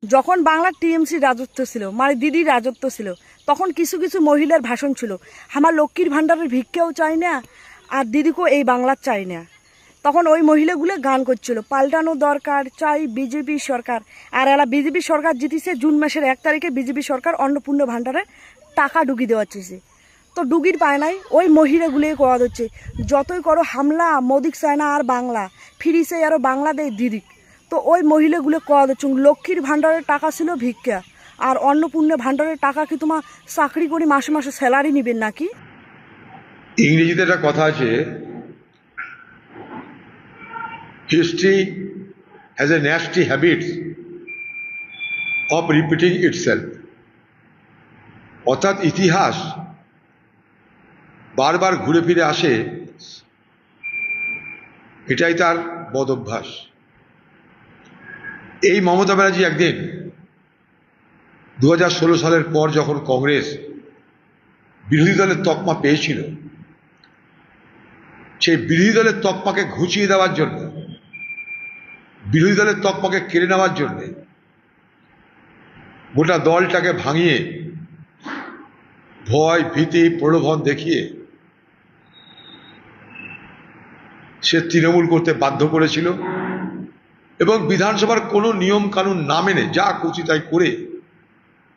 যখন বাংলার টিএমসি রাজত্ব ছিল মানে দিদির রাজত্ব ছিল তখন কিছু কিছু মহিলার ভাষণ ছিল আমার লক্ষ্মীর ভাণ্ডারের ভিক্ষাও চাই না আর দিদিকেও এই বাংলার চাই না। তখন ওই মহিলাগুলো গান করছিল পাল্টানো দরকার চাই বিজেপি সরকার। আর এরা বিজেপি সরকার জিতেছে জুন মাসের 1 তারিখে বিজেপি সরকার অন্নপূর্ণা ভাণ্ডারে টাকা ঢুকি দেওয়া চেয়েছে। তো ডুগির পায় নাই ওই মহিলাগুলোই করা হচ্ছে যতই করো হামলা মোদিক চায় না আর বাংলা ফিরিছে আরও বাংলাদেশ দিদিক। তো ওই মহিলাগুলো কয়া দিচ্ছ লক্ষ্মীর ভাণ্ডারের টাকা ছিল ভিক্ষা আর অন্নপূর্ণা ভাণ্ডারের টাকা কি তোমার চাকরি করে মাসে মাসে স্যালারি নেবেন নাকি? ইংরেজিতে একটা কথা আছে, history has a nasty habit of repeating itself. অর্থাৎ ইতিহাস বারবার ঘুরে ফিরে আসে, এটাই তার বদ অভ্যাস। এই মমতা ব্যানার্জি একদিন 2016 সালের পর যখন কংগ্রেস বিরোধী দলের তকমা পেয়েছিল, সেই বিরোধী দলের তকমাকে ঘুচিয়ে দেওয়ার জন্য, বিরোধী দলের তকমাকে কেড়ে নেওয়ার জন্য গোটা দলটাকে ভাঙিয়ে ভয় ভীতি প্রলোভন দেখিয়ে সে তৃণমূল করতে বাধ্য করেছিল এবং বিধানসভার কোনো নিয়ম কানুন না মেনে যা খুশি তাই করে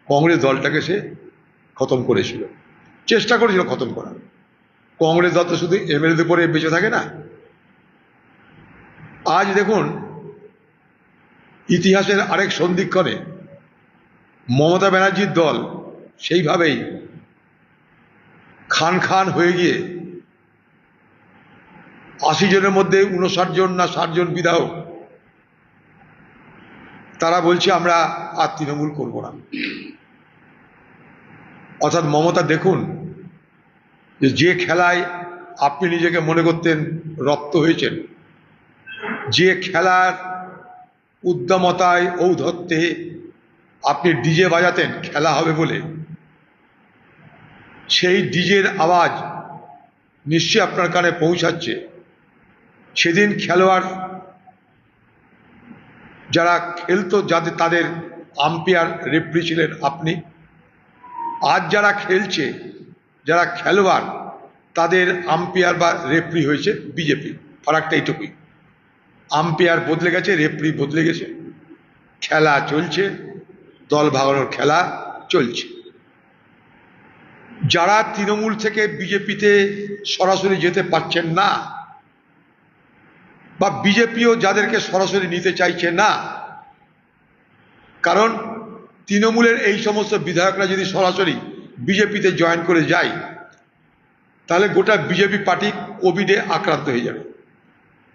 কংগ্রেস দলটাকে সে খতম করেছিল, চেষ্টা করেছিল খতম করার। কংগ্রেস দল তো শুধু এমএলএদের পরে বেঁচে থাকে না। আজ দেখুন ইতিহাসের আরেক সন্ধিক্ষণে মমতা ব্যানার্জির দল সেইভাবেই খান খান হয়ে গিয়ে 80 জনের মধ্যে 59 জন না 60 জন বিধায়ক তারা বলছে আমরা আর তৃণমূল করব না। অর্থাৎ মমতা দেখুন যে খেলায় আপনি নিজেকে মনে করতেন রপ্ত হয়েছেন, যে খেলার উদ্দামতায় ঔদ্ধত্যে আপনি ডিজে বাজাতেন খেলা হবে বলে, সেই ডিজের আওয়াজ নিশ্চয়ই আপনার কানে পৌঁছাচ্ছে। সেদিন খেলোয়াড় যারা খেলতো যাদের তাদের আম্পায়ার রেফারি ছিলেন আপনি, আজ যারা খেলছে যারা খেলোয়াড় তাদের আম্পায়ার বা রেফারি হয়েছে বিজেপি। ফারাকটা এইটুকুই, আম্পায়ার বদলে গেছে, রেফারি বদলে গেছে, খেলা চলছে, দল ভাগানোর খেলা চলছে। যারা তৃণমূল থেকে বিজেপিতে সরাসরি যেতে পারছেন না বা বিজেপিও যাদেরকে সরাসরি নিতে চাইছে না, কারণ তৃণমূলের এই সমস্ত বিধায়করা যদি সরাসরি বিজেপিতে জয়েন করে যায় তাহলে গোটা বিজেপি পার্টি কোভিডে আক্রান্ত হয়ে যাবে।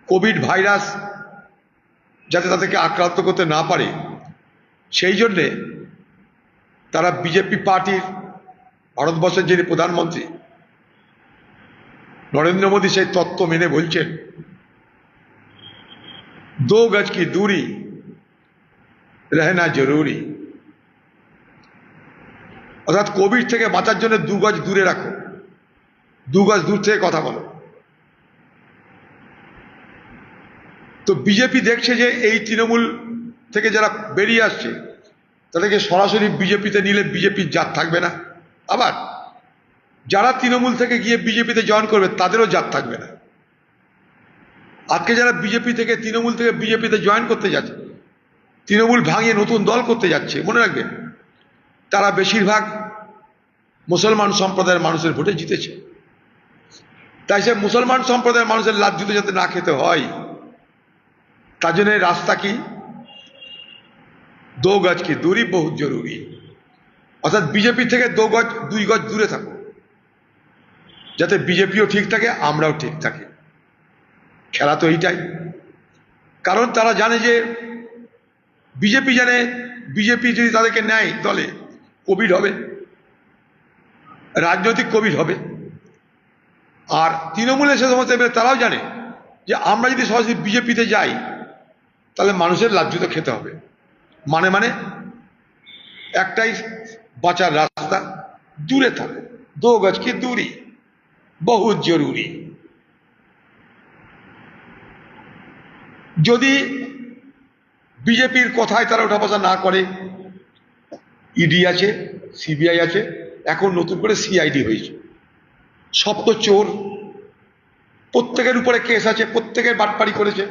কোভিড ভাইরাস যাতে তাদেরকে আক্রান্ত করতে না পারে সেই জন্যে তারা বিজেপি পার্টির, ভারতবর্ষের যিনি প্রধানমন্ত্রী নরেন্দ্র মোদী সেই তত্ত্ব মেনে বলছেন 2 গজ কি দূরি রহনা জরুরি। অর্থাৎ কোভিড থেকে বাঁচার জন্য 2 গজ দূরে রাখো, 2 গজ দূর থেকে কথা বলো। তো বিজেপি দেখছে যে এই তৃণমূল থেকে যারা বেরিয়ে আসছে তাদেরকে সরাসরি বিজেপিতে নিলে বিজেপির জাত থাকবে না, আবার যারা তৃণমূল থেকে গিয়ে বিজেপিতে জয়েন করবে তাদেরও জাত থাকবে না। আজকে যারা বিজেপি থেকে তৃণমূল থেকে বিজেপিতে জয়েন করতে যাচ্ছে, তৃণমূল ভাঙিয়ে নতুন দল করতে যাচ্ছে, মনে রাখবেন তারা বেশিরভাগ মুসলমান সম্প্রদায়ের মানুষের ভোটে জিতেছে। তাই সে মুসলমান সম্প্রদায়ের মানুষের লাজ্জিত যাতে না খেতে হয় তার জন্য রাস্তা কি 2 গজ কি দূরি বহুত জরুরি। অর্থাৎ বিজেপি থেকে 2 গজ দূরে থাকো যাতে বিজেপিও ঠিক থাকে আমরাও ঠিক থাকি। খেলা তো এইটাই, কারণ তারা জানে যে বিজেপি জানে বিজেপি যদি তাদেরকে নেয় দলে কোভিড হবে, রাজনৈতিক কোভিড হবে। আর তৃণমূলের সে সমস্ত তারাও জানে যে আমরা যদি সরাসরি বিজেপিতে যাই তাহলে মানুষের লাজ্জিত খেতে হবে। মানে একটাই বাঁচার রাস্তা, দূরে থাকো, 2 গজ কি দূরি বহুত জরুরি। যদি বিজেপির কথায় তারা ওঠা বসা না করে। ইডি আছে, সিবিআই আছে, এখন নতুন করে সিআইডি হয়েছে। সব তো চোর, প্রত্যেকের উপরে কেস আছে, প্রত্যেকের বাটপাড়ি করেছে।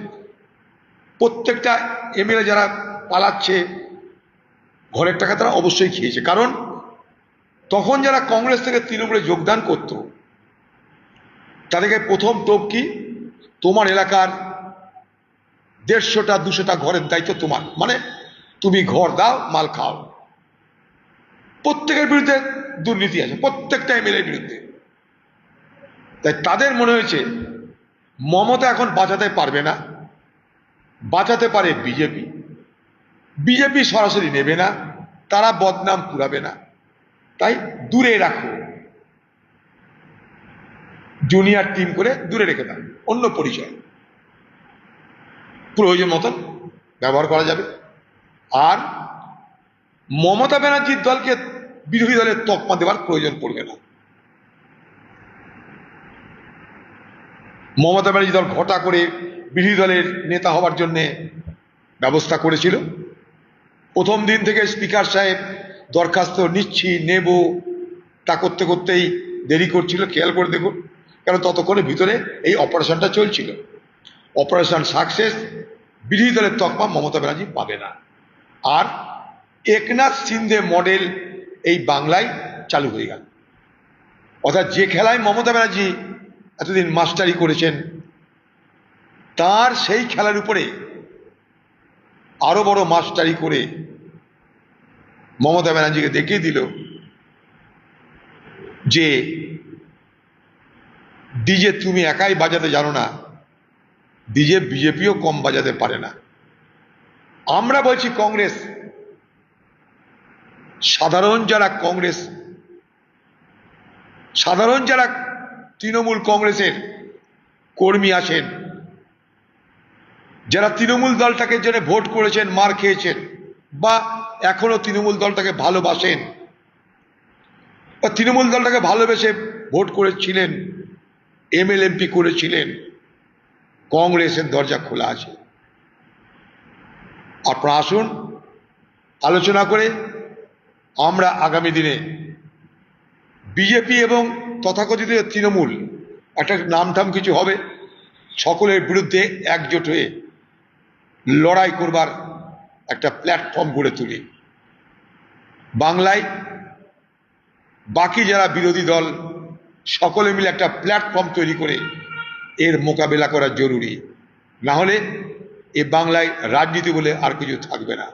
প্রত্যেকটা এমএলএ যারা পালাচ্ছে ঘরের টাকা তারা অবশ্যই খেয়েছে। কারণ তখন যারা কংগ্রেস থেকে তৃণমূলে যোগদান করত তাদেরকে প্রথম টোপ কি, তোমার এলাকার 150টা 200টা ঘরের দায়িত্ব তোমার, মানে তুমি ঘর দাও, মাল খাও। প্রত্যেকের বিরুদ্ধে দুর্নীতি আছে, প্রত্যেকটা এমএলএর বিরুদ্ধে। তাই তাদের মনে হয়েছে মমতা এখন বাঁচাতে পারবে না, বাঁচাতে পারে বিজেপি। বিজেপি সরাসরি নেবে না, তারা বদনাম কুড়াবে না, তাই দূরে রাখো, জুনিয়র টিম করে দূরে রেখে দাও, অন্য পরিচয় প্রয়োজন মতন ব্যবহার করা যাবে। আর মমতা ব্যানার্জির দলকে বিরোধী দলের তকমা দেওয়ার প্রয়োজন পড়বে না। মমতা ব্যানার্জি দল ঘটা করে বিরোধী দলের নেতা হওয়ার জন্য ব্যবস্থা করেছিল। প্রথম দিন থেকে স্পিকার সাহেব দরখাস্ত নিচ্ছি নেব তা করতে করতেই দেরি করছিল, খেয়াল করে দেখুন। কারণ ততক্ষণে ভিতরে এই অপারেশনটা চলছিল। অপারেশন সাকসেস, বিরোধী দলের তকমা মমতা ব্যানার্জি পাবে না। আর একনাথ সিন্ধে মডেল এই বাংলায় চালু হয়ে গেল। অর্থাৎ যে খেলায় মমতা ব্যানার্জি এতদিন মাস্টারি করেছেন, তার সেই খেলার উপরে আরো বড় মাস্টারি করে মমতা ব্যানার্জিকে দেখিয়ে দিল যে ডিজে তুমি একাই বাজাতে জানো না, ডিজে বিজেপিও কম বাজাতে পারে না। আমরা বলছি কংগ্রেস, সাধারণ যারা কংগ্রেস, সাধারণ যারা তৃণমূল কংগ্রেসের কর্মী আছেন, যারা তৃণমূল দলটাকে জন্য ভোট করেছেন, মার খেয়েছেন, বা এখনো তৃণমূল দলটাকে ভালোবাসেন, বা তৃণমূল দলটাকে ভালোবেসে ভোট করেছিলেন, এমএলএমপি করেছিলেন, কংগ্রেসের দরজা খোলা আছে। আপনারা আসুন, আলোচনা করে আমরা আগামী দিনে বিজেপি এবং তথাকথিত তৃণমূল, একটা নামটাম কিছু হবে, সকলের বিরুদ্ধে একজোট হয়ে লড়াই করবার একটা প্ল্যাটফর্ম গড়ে তুলি। বাংলায় বাকি যারা বিরোধী দল সকলে মিলে একটা প্ল্যাটফর্ম তৈরি করে এর মোকাবেলা করা জরুরি। না হলে এ বাংলায় রাজনীতি বলে আর কিছু থাকবে না।